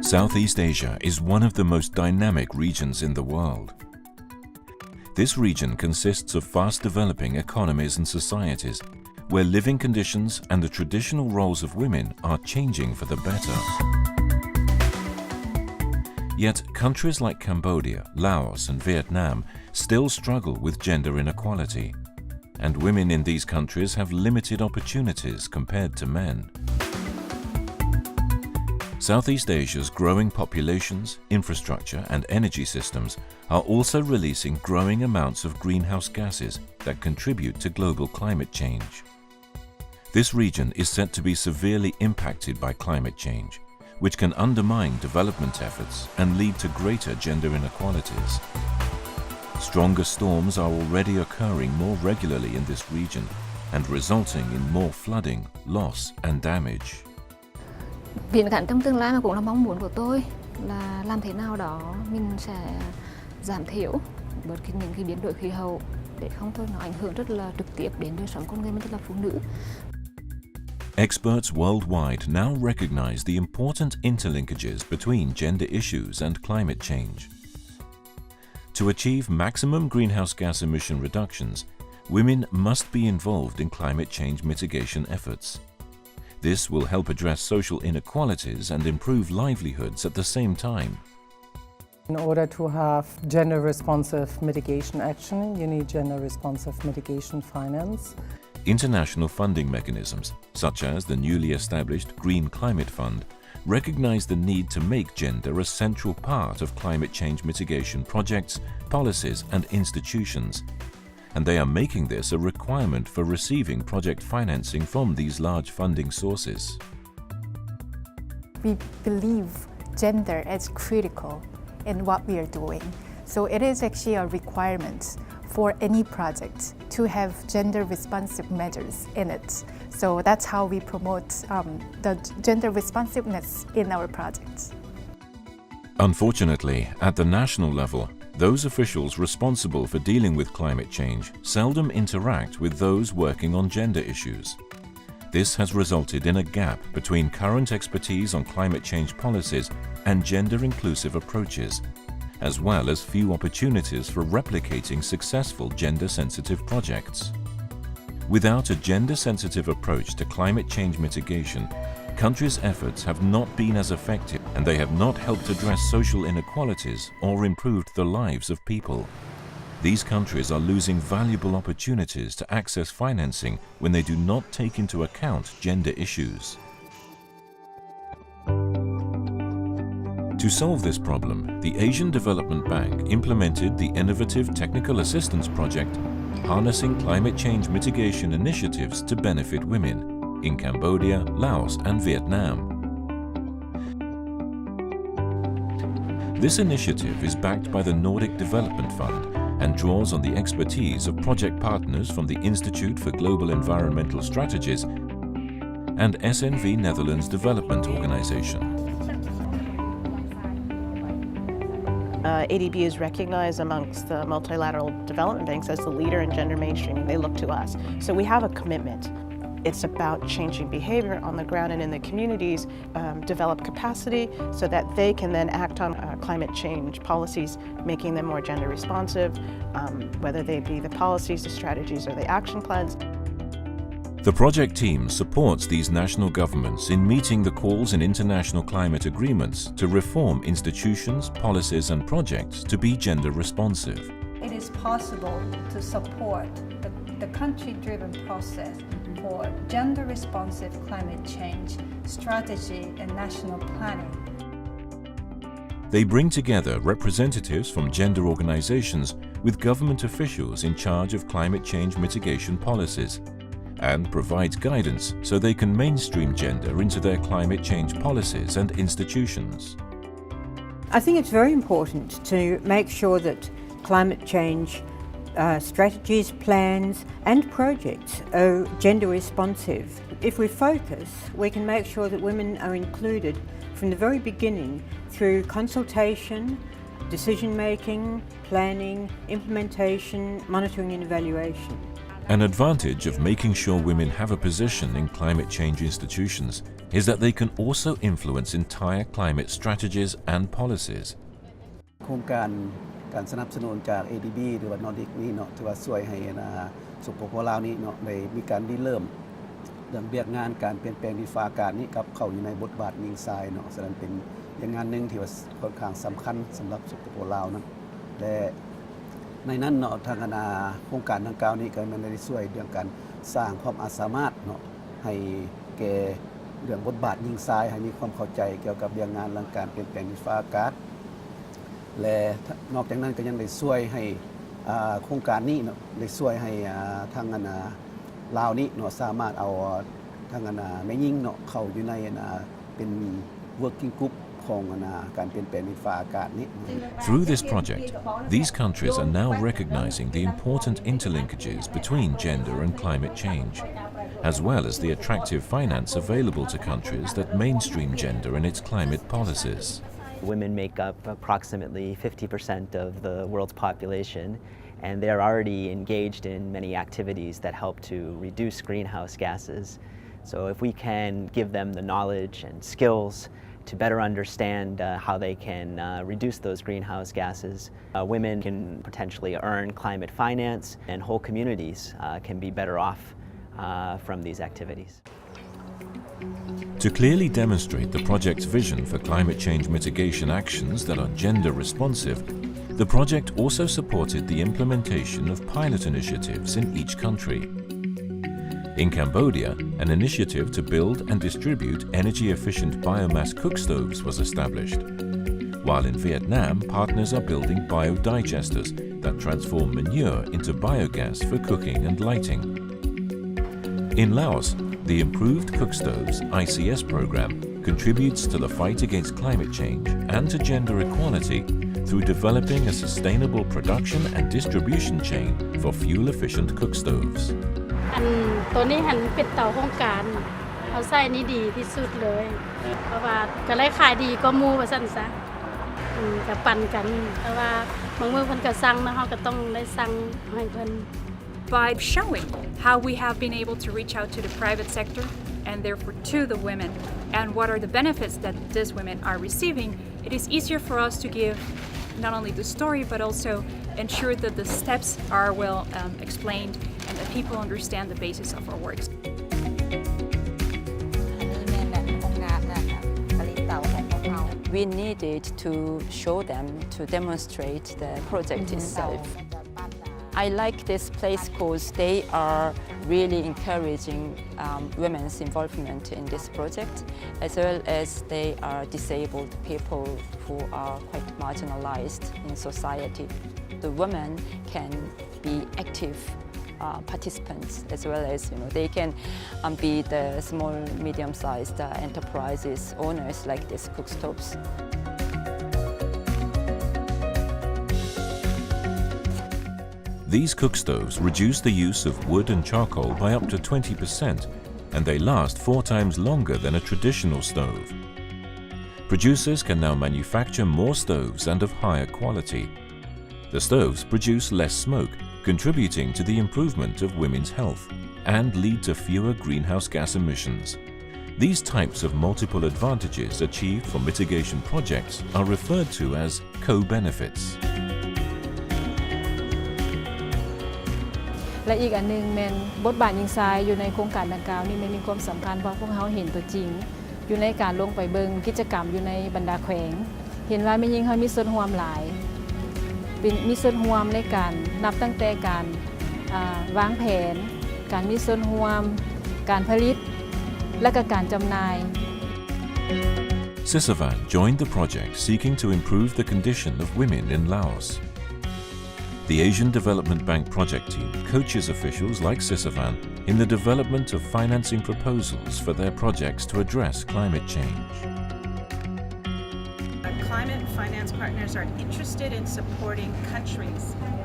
Southeast Asia is one of the most dynamic regions in the world. This region consists of fast-developing economies and societies, where living conditions and the traditional roles of women are changing for the better. Yet, countries like Cambodia, Laos and Vietnam still struggle with gender inequality, and women in these countries have limited opportunities compared to men. Southeast Asia's growing populations, infrastructure and energy systems are also releasing growing amounts of greenhouse gases that contribute to global climate change. This region is set to be severely impacted by climate change, which can undermine development efforts and lead to greater gender inequalities. Stronger storms are already occurring more regularly in this region and resulting in more flooding, loss and damage. Viễn cảnh trong tương lai mà cũng là mong muốn của tôi là làm thế nào đó mình sẽ giảm thiểu bớt những cái biến đổi khí hậu để không thôi nó ảnh hưởng rất là trực tiếp đến đời sống con người, nhất là phụ nữ. Experts worldwide now recognize the important interlinkages between gender issues and climate change. To achieve maximum greenhouse gas emission reductions, women must be involved in climate change mitigation efforts. This will help address social inequalities and improve livelihoods at the same time. In order to have gender-responsive mitigation action, you need gender-responsive mitigation finance. International funding mechanisms, such as the newly established Green Climate Fund, recognize the need to make gender a central part of climate change mitigation projects, policies and institutions. And they are making this a requirement for receiving project financing from these large funding sources. We believe gender is critical in what we are doing. So it is actually a requirement for any project to have gender responsive measures in it. So that's how we promote the gender responsiveness in our projects. Unfortunately, at the national level, those officials responsible for dealing with climate change seldom interact with those working on gender issues. This has resulted in a gap between current expertise on climate change policies and gender-inclusive approaches, as well as few opportunities for replicating successful gender-sensitive projects. Without a gender-sensitive approach to climate change mitigation, countries' efforts have not been as effective and they have not helped address social inequalities or improved the lives of people. These countries are losing valuable opportunities to access financing when they do not take into account gender issues. To solve this problem, the Asian Development Bank implemented the innovative technical assistance project, Harnessing Climate Change Mitigation Initiatives to Benefit Women, in Cambodia, Laos and Vietnam. This initiative is backed by the Nordic Development Fund and draws on the expertise of project partners from the Institute for Global Environmental Strategies and SNV Netherlands Development Organization. ADB is recognized amongst the multilateral development banks as the leader in gender mainstreaming. They look to us. So we have a commitment. It's about changing behavior on the ground and in the communities, develop capacity so that they can then act on climate change policies, making them more gender responsive, whether they be the policies, the strategies, or the action plans. The project team supports these national governments in meeting the calls in international climate agreements to reform institutions, policies and projects to be gender responsive. It is possible to support the country-driven process for gender-responsive climate change, strategy and national planning. They bring together representatives from gender organizations with government officials in charge of climate change mitigation policies and provides guidance so they can mainstream gender into their climate change policies and institutions. I think it's very important to make sure that climate change strategies, plans and projects are gender responsive. If we focus, we can make sure that women are included from the very beginning through consultation, decision making, planning, implementation, monitoring and evaluation. An advantage of making sure women have a position in climate change institutions is that they can also influence entire climate strategies and policies. โครงการสนับสนุนจาก ADB หรือว่า Nordic นี่เนาะถือว่าช่วยให้สุขภาพลาวนี้เนาะได้มีการเริ่มเรื่องเบียกงานการเปลี่ยนแปลงดินฟ้าอากาศนี้กับเข้าอยู่ในบทบาทยิงทรายเนาะแสดงเป็นอย่างงานหนึ่งที่ว่าค่อนข้างสำคัญสำหรับสุขภาพลาวนะและในนั้นเนาะทางโครงการดังกล่าวนี้ก็มันได้ช่วยเรื่องการสร้างความสามารถเนาะให้แก่เรื่องบทบาทยิงทรายให้มีความเข้าใจเกี่ยวกับเรื่องงานเรื่องการเปลี่ยนแปลงดินฟ้าอากาศและนอกจากนั้นก็ยังได้ช่วยให้โครงการนี้เนาะได้ช่วยให้ทางลาวนี้เนาะสามารถเอาทางแม่ยิ่งเนาะเข้าอยู่ในเป็น working group ของการเปลี่ยนแปลงดินฟ้าอากาศนี้ Through this project, these countries are now recognizing the important interlinkages between gender and climate change, as well as the attractive finance available to countries that mainstream gender in its climate policies. Women make up approximately 50% of the world's population, and they're already engaged in many activities that help to reduce greenhouse gases. So if we can give them the knowledge and skills to better understand how they can reduce those greenhouse gases, women can potentially earn climate finance, and whole communities can be better off from these activities. To clearly demonstrate the project's vision for climate change mitigation actions that are gender responsive, the project also supported the implementation of pilot initiatives in each country. In Cambodia, an initiative to build and distribute energy-efficient biomass cook stoves was established, while in Vietnam, partners are building biodigesters that transform manure into biogas for cooking and lighting. In Laos, the Improved Cook Stoves ICS program contributes to the fight against climate change and to gender equality through developing a sustainable production and distribution chain for fuel-efficient cook stoves. ตัวนี้หันปิดเตาโครงการเขาใส่นี่ดีที่สุดเลยเพราะว่าก็เลยขายดีก็มูว่าซั่นซะก็ปั่นกันเพราะว่าบางมื้อเพิ่นก็สั่งแล้วเฮาก็ต้องได้สั่งให้เพิ่น By showing how we have been able to reach out to the private sector and therefore to the women and what are the benefits that these women are receiving, it is easier for us to give not only the story but also ensure that the steps are well explained and that people understand the basis of our works. We needed to show them to demonstrate the project itself. I like this place because they are really encouraging women's involvement in this project, as well as they are disabled people who are quite marginalized in society. The women can be active participants, as well as they can be the small, medium-sized enterprises owners like these cook stoves. These cook stoves reduce the use of wood and charcoal by up to 20%, and they last 4 times longer than a traditional stove. Producers can now manufacture more stoves and of higher quality. The stoves produce less smoke, contributing to the improvement of women's health, and lead to fewer greenhouse gas emissions. These types of multiple advantages achieved for mitigation projects are referred to as co-benefits. และอีกอันนึงแม่นบทบาทยิงทรายอยู่ในโครงการดังกล่าวนี่มีความสำคัญเพราะพวกเขาเห็นตัวจริงอยู่ในการลงไปเบิงกิจกรรมอยู่ในบรรดาแขวงเห็นว่าแม่ยิงเขามีส่วนร่วมหลายมีส่วนร่วมในการนับตั้งแต่การวางแผนการมีส่วนร่วมการผลิตและก็การจำหน่าย Sisavan joined the project seeking to improve the condition of women in Laos. The Asian Development Bank project team coaches officials like Sisavan in the development of financing proposals for their projects to address climate change. Climate finance partners are interested in supporting countries.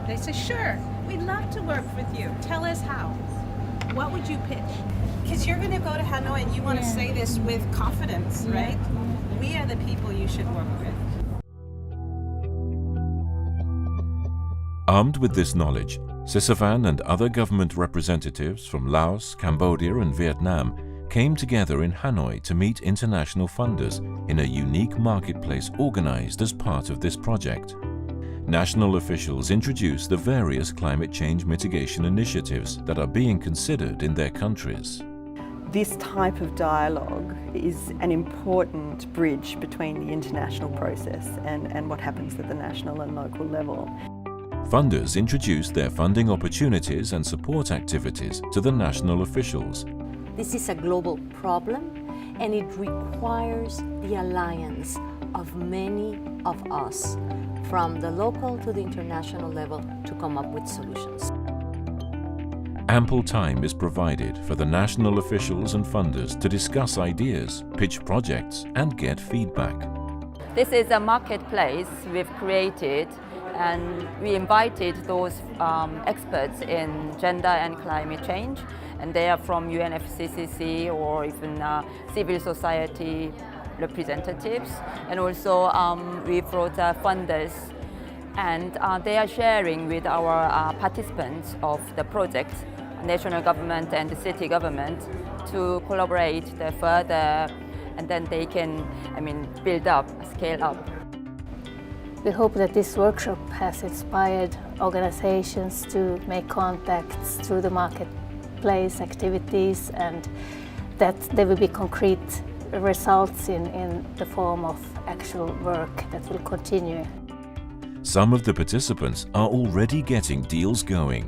They say, sure, we'd love to work with you. Tell us how. What would you pitch? Because you're going to go to Hanoi and you want to say this with confidence, right? We are the people you should work with. Armed with this knowledge, Sisavan and other government representatives from Laos, Cambodia and Vietnam came together in Hanoi to meet international funders in a unique marketplace organized as part of this project. National officials introduced the various climate change mitigation initiatives that are being considered in their countries. This type of dialogue is an important bridge between the international process and what happens at the national and local level. Funders introduced their funding opportunities and support activities to the national officials. This is a global problem, and it requires the alliance of many of us, from the local to the international level, to come up with solutions. Ample time is provided for the national officials and funders to discuss ideas, pitch projects, and get feedback. This is a marketplace we've created, and we invited those experts in gender and climate change, and they are from UNFCCC or even civil society representatives, and also we brought funders, and they are sharing with our participants of the project, national government and the city government, to collaborate further, and then they can, build up, scale up. We hope that this workshop has inspired organizations to make contacts through the marketplace activities, and that there will be concrete results in the form of actual work that will continue. Some of the participants are already getting deals going.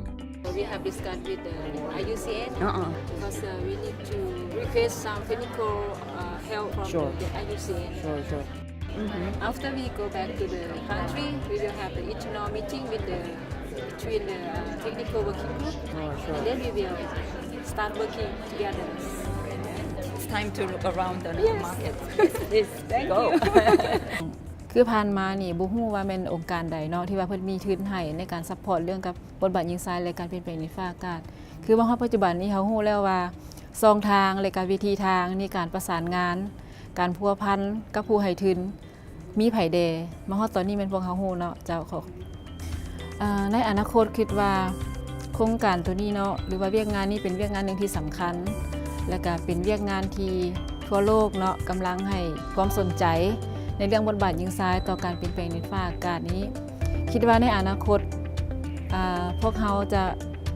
We have discussed with the IUCN because we need to request some technical help from the IUCN. After we go back to the country, we will have the internal meeting between the technical working group, and then we will start working together. It's time to look around the market. Thank Go. คือผ่านมานี่บ่ฮู้ว่าแม่นองค์การใดเนาะที่ว่าเพิ่นมีทุนให้ในการซัพพอร์ตเรื่องกับบทบาทหญิงชายและการเปลี่ยนแปลงดินฟ้าอากาศคือว่าปัจจุบันนี้เฮาฮู้แล้วว่าช่องทางและการวิธีทางในการประสานงานการพัวพันกับผู้ให้ทุนมีไผแดมาฮอดตอนนี้แม่นพวกเฮาฮู้เนาะเจ้าของในอนาคตคิดว่าโครงการตัวนี้เนาะหรือว่าเวียกงานนี้เป็นเวียกงานนึงที่สำคัญและก็เป็นเวียกงานที่ทั่วโลกเนาะกำลังให้ความสนใจในเรื่องบทบาทหญิงชายต่อการเปลี่ยนแปลงดินฟ้าอากาศนี้คิดว่าในอนาคตพวกเขาจะ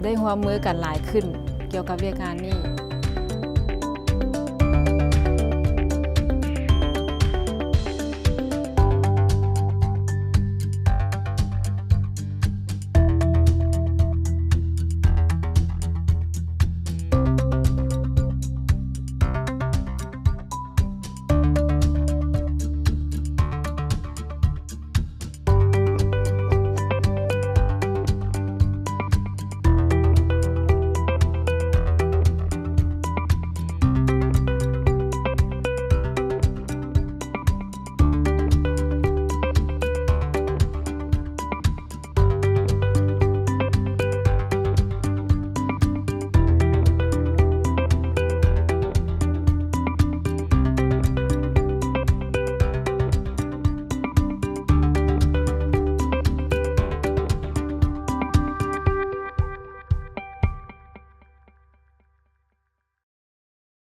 ได้ร่วมมือกันหลายขึ้นเกี่ยวกับเวียกงานนี้